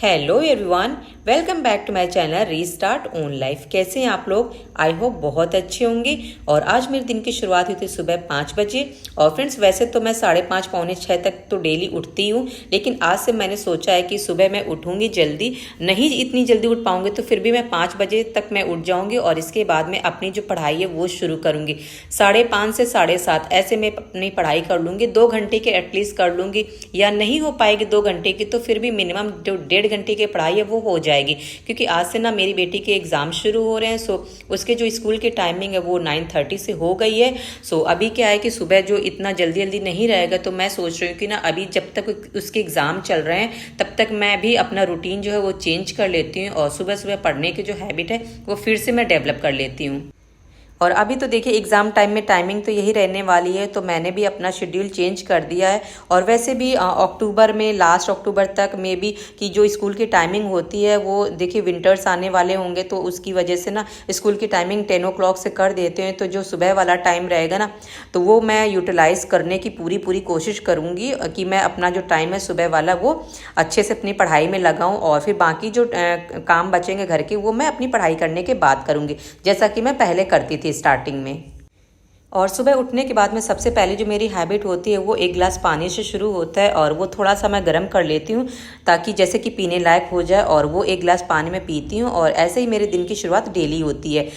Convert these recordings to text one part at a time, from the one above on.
Hello everyone, welcome back to my channel restart own life. कैसे हैं आप लोग? आई होप बहुत अच्छे होंगे। और आज मेरे दिन की शुरुआत हुई थी सुबह 5 बजे। और फ्रेंड्स, वैसे तो मैं 5:30 पौने 6 तक तो डेली उठती हूँ, लेकिन आज से मैंने सोचा है कि सुबह मैं उठूँगी जल्दी। नहीं इतनी जल्दी उठ पाऊँगी तो फिर भी मैं 5 बजे तक मैं उठ जाऊँगी और इसके बाद मैं अपनी जो पढ़ाई है वो शुरू करूँगी। 5:30 से 7:30 ऐसे मैं अपनी पढ़ाई कर लूँगी। 2 घंटे के एटलीस्ट कर लूँगी, या नहीं हो पाएगी 2 घंटे की तो फिर भी मिनिमम जो 1.5 घंटे की पढ़ाई है वो हो जाएगी। क्योंकि आज से ना मेरी बेटी के एग्जाम शुरू हो रहे हैं। सो उसके जो स्कूल की टाइमिंग है वो 9:30 से हो गई है। सो अभी क्या है कि सुबह जो इतना जल्दी जल्दी नहीं रहेगा, तो मैं सोच रही हूँ कि ना अभी जब तक उसके एग्जाम चल रहे हैं तब तक मैं भी अपना रूटीन जो है वो चेंज कर लेती हूँ और सुबह सुबह पढ़ने की जो हैबिट है वो फिर से मैं डेवलप कर लेती हूँ। और अभी तो देखिए एग्ज़ाम टाइम में टाइमिंग तो यही रहने वाली है, तो मैंने भी अपना शेड्यूल चेंज कर दिया है। और वैसे भी अक्टूबर में, लास्ट अक्टूबर तक मे बी कि जो स्कूल की टाइमिंग होती है वो देखिए विंटर्स आने वाले होंगे, तो उसकी वजह से ना स्कूल की टाइमिंग 10 o'clock से कर देते हैं। तो जो सुबह वाला टाइम रहेगा ना, तो वो मैं यूटिलाइज़ करने की पूरी कोशिश करूँगी कि मैं अपना जो टाइम है सुबह वाला वो अच्छे से अपनी पढ़ाई में लगाऊँ, और फिर बाकी जो काम बचेंगे घर के वो मैं अपनी पढ़ाई करने के बाद करूँगी, जैसा कि मैं पहले करती थी स्टार्टिंग में। और सुबह उठने के बाद में सबसे पहले जो मेरी हैबिट होती है वो 1 गिलास पानी से शुरू होता है, और वो थोड़ा सा मैं गर्म कर लेती हूँ ताकि जैसे कि पीने लायक हो जाए, और वो 1 गिलास पानी में पीती हूँ। और ऐसे ही मेरे दिन की शुरुआत डेली होती है।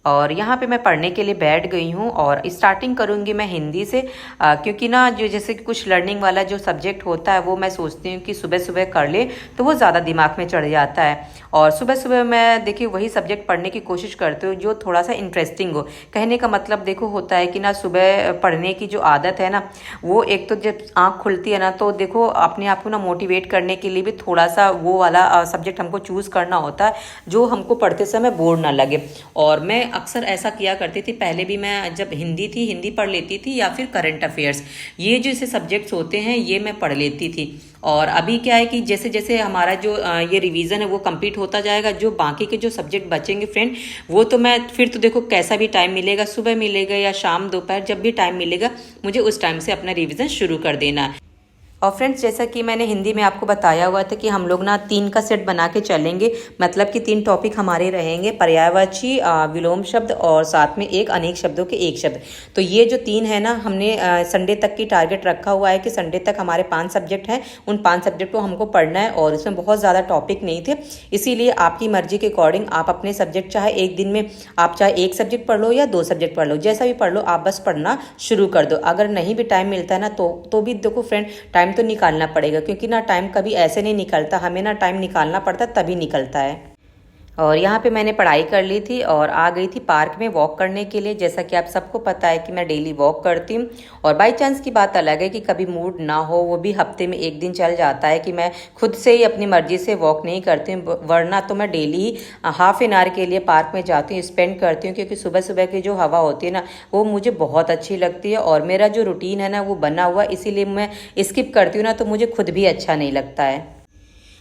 और यहाँ पे मैं पढ़ने के लिए बैठ गई हूँ और स्टार्टिंग करूँगी मैं हिंदी से, क्योंकि ना जो जैसे कि कुछ लर्निंग वाला जो सब्जेक्ट होता है वो मैं सोचती हूँ कि सुबह सुबह कर ले तो वो ज़्यादा दिमाग में चढ़ जाता है। और सुबह सुबह मैं देखिए वही सब्जेक्ट पढ़ने की कोशिश करती हूँ जो थोड़ा सा इंटरेस्टिंग हो। कहने का मतलब देखो होता है कि ना सुबह पढ़ने की जो आदत है ना, वो एक तो जब आँख खुलती है ना तो देखो अपने आप को ना मोटिवेट करने के लिए भी थोड़ा सा वो वाला सब्जेक्ट हमको चूज़ करना होता है जो हमको पढ़ते समय बोर ना लगे। और मैं अक्सर ऐसा किया करती थी, पहले भी मैं जब हिंदी थी हिंदी पढ़ लेती थी, या फिर करंट अफेयर्स, ये जो ऐसे सब्जेक्ट्स होते हैं ये मैं पढ़ लेती थी। और अभी क्या है कि जैसे जैसे हमारा जो ये रिवीजन है वो कंप्लीट होता जाएगा, जो बाकी के जो सब्जेक्ट बचेंगे फ्रेंड, वो तो मैं फिर तो देखो कैसा भी टाइम मिलेगा, सुबह मिलेगा या शाम दोपहर, जब भी टाइम मिलेगा मुझे उस टाइम से अपना रिवीजन शुरू कर देना है। और फ्रेंड्स, जैसा कि मैंने हिंदी में आपको बताया हुआ था कि हम लोग ना 3 का सेट बना के चलेंगे, मतलब कि 3 टॉपिक हमारे रहेंगे, पर्यायवाची, विलोम शब्द और साथ में एक अनेक शब्दों के एक शब्द। तो ये जो 3 है ना, हमने संडे तक की टारगेट रखा हुआ है कि संडे तक हमारे 5 सब्जेक्ट हैं, उन 5 सब्जेक्ट को हमको पढ़ना है। और उसमें बहुत ज़्यादा टॉपिक नहीं थे, इसीलिए आपकी मर्जी के अकॉर्डिंग आप अपने सब्जेक्ट चाहे एक दिन में आप चाहे 1 सब्जेक्ट पढ़ लो या 2 सब्जेक्ट पढ़ लो, जैसा भी पढ़ लो, आप बस पढ़ना शुरू कर दो। अगर नहीं भी टाइम मिलता है ना तो भी देखो फ्रेंड, टाइम तो निकालना पड़ेगा, क्योंकि ना टाइम कभी ऐसे नहीं निकलता, हमें ना टाइम निकालना पड़ता तभी निकलता है। और यहाँ पे मैंने पढ़ाई कर ली थी और आ गई थी पार्क में वॉक करने के लिए। जैसा कि आप सबको पता है कि मैं डेली वॉक करती हूँ, और बाई चांस की बात अलग है कि कभी मूड ना हो, वो भी हफ्ते में 1 दिन चल जाता है कि मैं खुद से ही अपनी मर्जी से वॉक नहीं करती हूँ, वरना तो मैं daily he half an hour के लिए पार्क में जाती हूँ, स्पेंड करती हूँ। क्योंकि सुबह सुबह की जो हवा होती है ना वो मुझे बहुत अच्छी लगती है, और मेरा जो रूटीन है ना वो बना हुआ, इसीलिए मैं स्किप करती हूँ ना तो मुझे खुद भी अच्छा नहीं लगता है।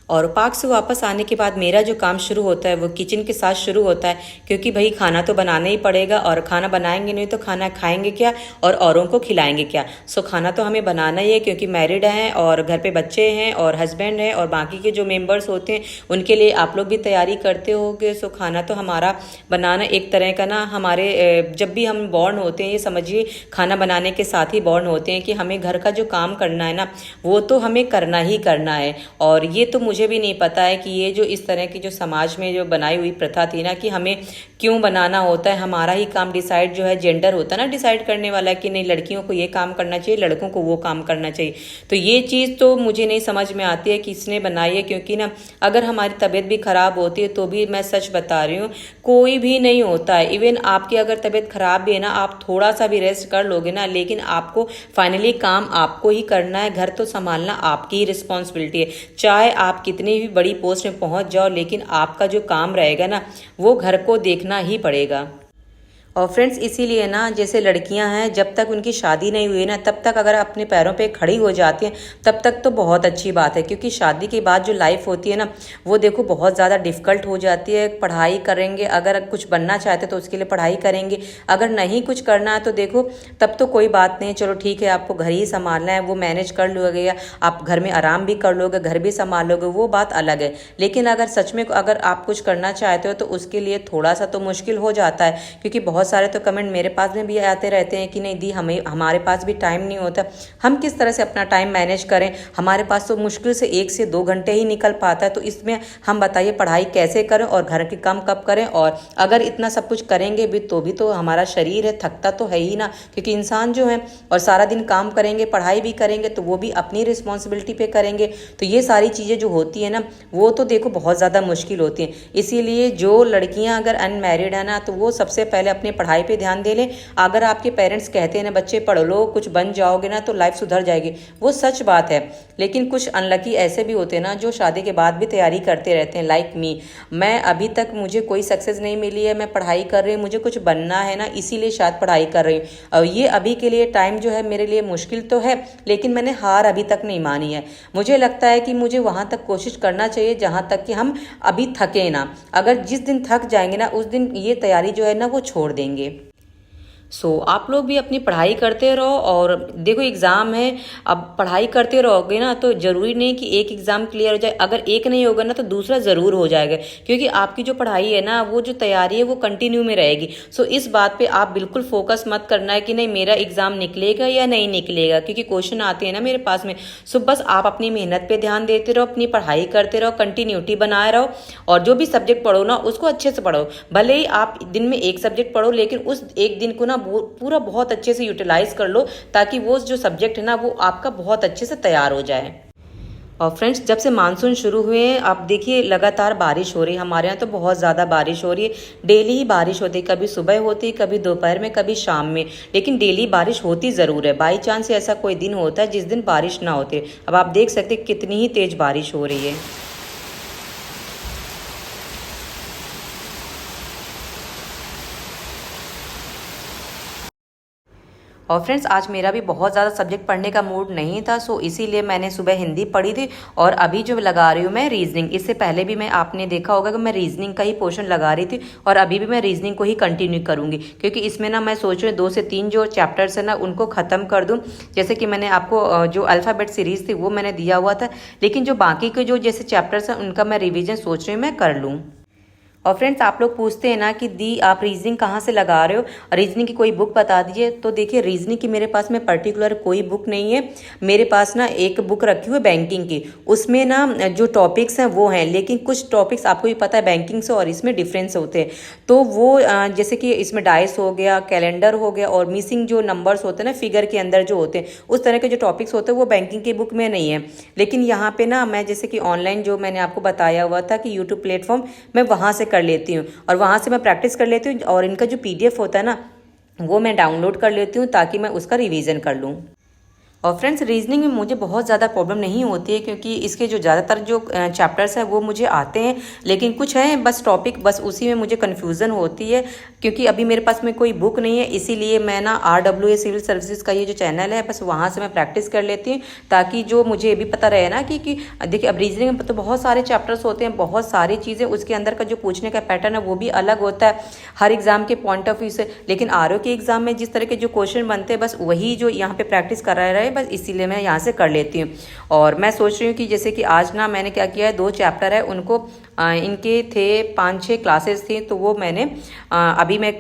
और पार्क से वापस आने के बाद मेरा जो काम शुरू होता है वो किचन के साथ शुरू होता है, क्योंकि भाई खाना तो बनाना ही पड़ेगा, और खाना बनाएंगे नहीं तो खाना खाएंगे क्या और औरों को खिलाएंगे क्या। सो खाना तो हमें बनाना ही है, क्योंकि मैरिड हैं और घर पे बच्चे हैं और हस्बैंड हैं और बाकी के जो मेंबर्स होते हैं उनके लिए आप लोग भी तैयारी करते होगे। सो खाना तो हमारा बनाना एक तरह का ना, हमारे जब भी हम बॉर्न होते हैं, ये समझिए खाना बनाने के साथ ही बॉर्न होते हैं कि हमें घर का जो काम करना है ना वो तो हमें करना ही करना है। और ये तो मुझे भी नहीं पता है कि ये जो इस तरह की जो समाज में जो बनाई हुई प्रथा थी ना कि हमें क्यों बनाना होता है, हमारा ही काम डिसाइड जो है जेंडर होता है ना डिसाइड करने वाला कि नहीं लड़कियों को ये काम करना चाहिए, लड़कों को वो काम करना चाहिए। तो ये चीज़ तो मुझे नहीं समझ में आती है कि इसने बनाई है, क्योंकि ना अगर हमारी तबीयत भी खराब होती है तो भी मैं सच बता रही हूँ कोई भी नहीं होता है। इवन आपकी अगर तबीयत खराब भी है ना, आप थोड़ा सा भी रेस्ट कर लोगे ना, लेकिन आपको फाइनली काम आपको ही करना है, घर तो संभालना आपकी ही रिस्पॉन्सिबिलिटी है। चाहे आप कितनी भी बड़ी पोस्ट में पहुंच जाओ, लेकिन आपका जो काम रहेगा ना वो घर को देखना ही पड़ेगा। और फ्रेंड्स इसीलिए ना जैसे लड़कियां हैं जब तक उनकी शादी नहीं हुई ना तब तक अगर अपने पैरों पे खड़ी हो जाती हैं तब तक तो बहुत अच्छी बात है, क्योंकि शादी के बाद जो लाइफ होती है ना वो देखो बहुत ज़्यादा डिफ़िकल्ट हो जाती है। पढ़ाई करेंगे, अगर कुछ बनना चाहते तो उसके लिए पढ़ाई करेंगे, अगर नहीं कुछ करना है तो देखो तब तो कोई बात नहीं, चलो ठीक है आपको घर ही संभालना है वो मैनेज कर लोगे, आप घर में आराम भी कर लोगे, घर भी संभाल लोगे, वो बात अलग है। लेकिन अगर सच में अगर आप कुछ करना चाहते हो तो उसके लिए थोड़ा सा तो मुश्किल हो जाता है, क्योंकि बहुत सारे तो कमेंट मेरे पास में भी आते रहते हैं कि नहीं दी हमारे पास भी टाइम नहीं होता, हम किस तरह से अपना टाइम मैनेज करें, हमारे पास तो मुश्किल से 1 से 2 घंटे ही निकल पाता है। तो इसमें हम बताइए पढ़ाई कैसे करें और घर के काम कब करें, और अगर इतना सब कुछ करेंगे भी तो हमारा शरीर है थकता तो है ही ना, क्योंकि इंसान जो है और सारा दिन काम करेंगे पढ़ाई भी करेंगे तो वो भी अपनी रिस्पॉन्सिबिलिटी पे करेंगे। तो ये सारी चीज़ें जो होती है ना वो तो देखो बहुत ज़्यादा मुश्किल होती हैं। इसीलिए जो लड़कियां अगर अनमैरिड है ना तो वो सबसे पहले अपनी पढ़ाई पे ध्यान दे लें। अगर आपके पेरेंट्स कहते हैं ना बच्चे पढ़ लो कुछ बन जाओगे ना तो लाइफ सुधर जाएगी, वो सच बात है। लेकिन कुछ अनलकी ऐसे भी होते हैं ना जो शादी के बाद भी तैयारी करते रहते हैं, लाइक मी। मैं अभी तक मुझे कोई सक्सेस नहीं मिली है, मैं पढ़ाई कर रही हूँ, मुझे कुछ बनना है ना इसीलिए शायद पढ़ाई कर रही हूँ। और ये अभी के लिए टाइम जो है मेरे लिए मुश्किल तो है, लेकिन मैंने हार अभी तक नहीं मानी है। मुझे लगता है कि मुझे वहाँ तक कोशिश करना चाहिए जहाँ तक कि हम अभी थके ना। अगर जिस दिन थक जाएंगे ना उस दिन ये तैयारी जो है ना वो छोड़ देंगे। आप लोग भी अपनी पढ़ाई करते रहो, और देखो एग्ज़ाम है, अब पढ़ाई करते रहोगे ना तो ज़रूरी नहीं कि एक एग्ज़ाम क्लियर हो जाए, अगर एक नहीं होगा ना तो दूसरा ज़रूर हो जाएगा, क्योंकि आपकी जो पढ़ाई है ना वो जो तैयारी है वो कंटिन्यू में रहेगी। इस बात पे आप बिल्कुल फोकस मत करना है कि नहीं मेरा एग्ज़ाम निकलेगा या नहीं निकलेगा, क्योंकि क्वेश्चन आते हैं ना मेरे पास में। बस आप अपनी मेहनत पर ध्यान देते रहो, अपनी पढ़ाई करते रहो, कंटिन्यूटी बनाए रहो, और जो भी सब्जेक्ट पढ़ो ना उसको अच्छे से पढ़ो। भले ही आप दिन में एक सब्जेक्ट पढ़ो लेकिन उस एक दिन को ना पूरा बहुत अच्छे से यूटिलाइज कर लो, ताकि वो जो सब्जेक्ट है ना वो आपका बहुत अच्छे से तैयार हो जाए। और फ्रेंड्स जब से मानसून शुरू हुए हैं आप देखिए लगातार बारिश हो रही है, हमारे यहाँ तो बहुत ज़्यादा बारिश हो रही है, डेली ही बारिश होती है, कभी सुबह होती है, कभी दोपहर में, कभी शाम में, लेकिन डेली बारिश होती ज़रूर है। बाई चांस ऐसा कोई दिन होता है जिस दिन बारिश ना होती। अब आप देख सकते कितनी ही तेज़ बारिश हो रही है। और फ्रेंड्स आज मेरा भी बहुत ज़्यादा सब्जेक्ट पढ़ने का मूड नहीं था, इसीलिए मैंने सुबह हिंदी पढ़ी थी, और अभी जो लगा रही हूँ मैं रीजनिंग। इससे पहले भी आपने देखा होगा कि मैं रीजनिंग का ही पोर्शन लगा रही थी, और अभी भी मैं रीजनिंग को ही कंटिन्यू करूँगी, क्योंकि इसमें ना मैं सोच रही हूँ 2 से 3 जो चैप्टर्स है ना उनको ख़त्म कर दूँ। जैसे कि मैंने आपको जो अल्फ़ाबेट सीरीज़ थी वो मैंने दिया हुआ था, लेकिन जो बाकी के जो जैसे चैप्टर्स हैं उनका मैं रिविज़न सोच रही हूँ मैं कर लूँ। और फ्रेंड्स आप लोग पूछते हैं ना कि दी आप रीजनिंग कहाँ से लगा रहे हो, रीजनिंग की कोई बुक बता दीजिए। तो देखिए रीजनिंग की मेरे पास में पर्टिकुलर कोई बुक नहीं है, मेरे पास ना एक बुक रखी हुई है बैंकिंग की, उसमें ना जो टॉपिक्स हैं वो हैं, लेकिन कुछ टॉपिक्स आपको भी पता है बैंकिंग से और इसमें डिफरेंस होते हैं। तो वो जैसे कि इसमें डाइस हो गया, कैलेंडर हो गया, और मिसिंग जो नंबर्स होते हैं ना फिगर के अंदर जो होते हैं, उस तरह के जो टॉपिक्स होते हैं वो बैंकिंग की बुक में नहीं है। लेकिन यहाँ पे ना मैं जैसे कि ऑनलाइन जो मैंने आपको बताया हुआ था कि यूट्यूब प्लेटफॉर्म, मैं वहाँ से कर लेती हूँ, और वहाँ से मैं प्रैक्टिस कर लेती हूँ, और इनका जो PDF होता है ना वो मैं डाउनलोड कर लेती हूँ ताकि मैं उसका रिवीजन कर लूँ। और फ्रेंड्स रीजनिंग में मुझे बहुत ज़्यादा प्रॉब्लम नहीं होती है, क्योंकि इसके जो ज़्यादातर जो चैप्टर्स हैं वो मुझे आते हैं, लेकिन कुछ हैं बस टॉपिक, बस उसी में मुझे कन्फ्यूज़न होती है, क्योंकि अभी मेरे पास में कोई बुक नहीं है। इसीलिए मैं ना RWA सिविल सर्विसेज का ये जो चैनल है बस वहाँ से मैं प्रैक्टिस कर लेती हूँ, ताकि जो मुझे ये भी पता रहे ना कि देखिए अब रीजनिंग में तो बहुत सारे चैप्टर्स होते हैं, बहुत सारी चीज़ें, उसके अंदर का जो पूछने का पैटर्न है वो भी अलग होता है हर एग्ज़ाम के पॉइंट ऑफ व्यू से। लेकिन RO के एग्ज़ाम में जिस तरह के जो क्वेश्चन बनते हैं बस वही जो यहाँ पे प्रैक्टिस करा रहे, बस इसीलिए मैं यहाँ से कर लेती हूँ। और मैं सोच रही हूँ कि जैसे कि आज ना मैंने क्या किया है, 2 चैप्टर है उनको इनके थे 5-6 क्लासेस थी, तो वो मैंने अभी मैं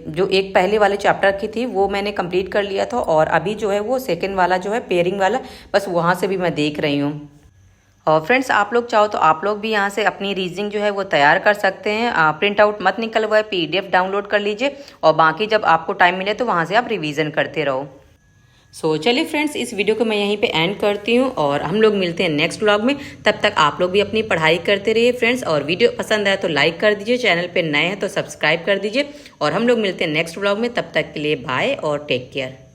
जो एक पहले वाले चैप्टर की थी वो मैंने कंप्लीट कर लिया था, और अभी जो है वो सेकंड वाला जो है पेयरिंग वाला, बस वहाँ से भी मैं देख रही हूँ। और फ्रेंड्स आप लोग चाहो तो आप लोग भी यहाँ से अपनी रीजनिंग जो है वो तैयार कर सकते हैं। प्रिंट आउट मत निकलवाए, PDF डाउनलोड कर लीजिए, और बाकी जब आपको टाइम मिले तो वहाँ से आप रिवीजन करते रहो। चलिए फ्रेंड्स इस वीडियो को मैं यहीं पे एंड करती हूँ, और हम लोग मिलते हैं नेक्स्ट व्लॉग में। तब तक आप लोग भी अपनी पढ़ाई करते रहिए फ्रेंड्स, और वीडियो पसंद आए तो लाइक कर दीजिए, चैनल पे नए हैं तो सब्सक्राइब कर दीजिए, और हम लोग मिलते हैं नेक्स्ट व्लॉग में। तब तक के लिए बाय और टेक केयर।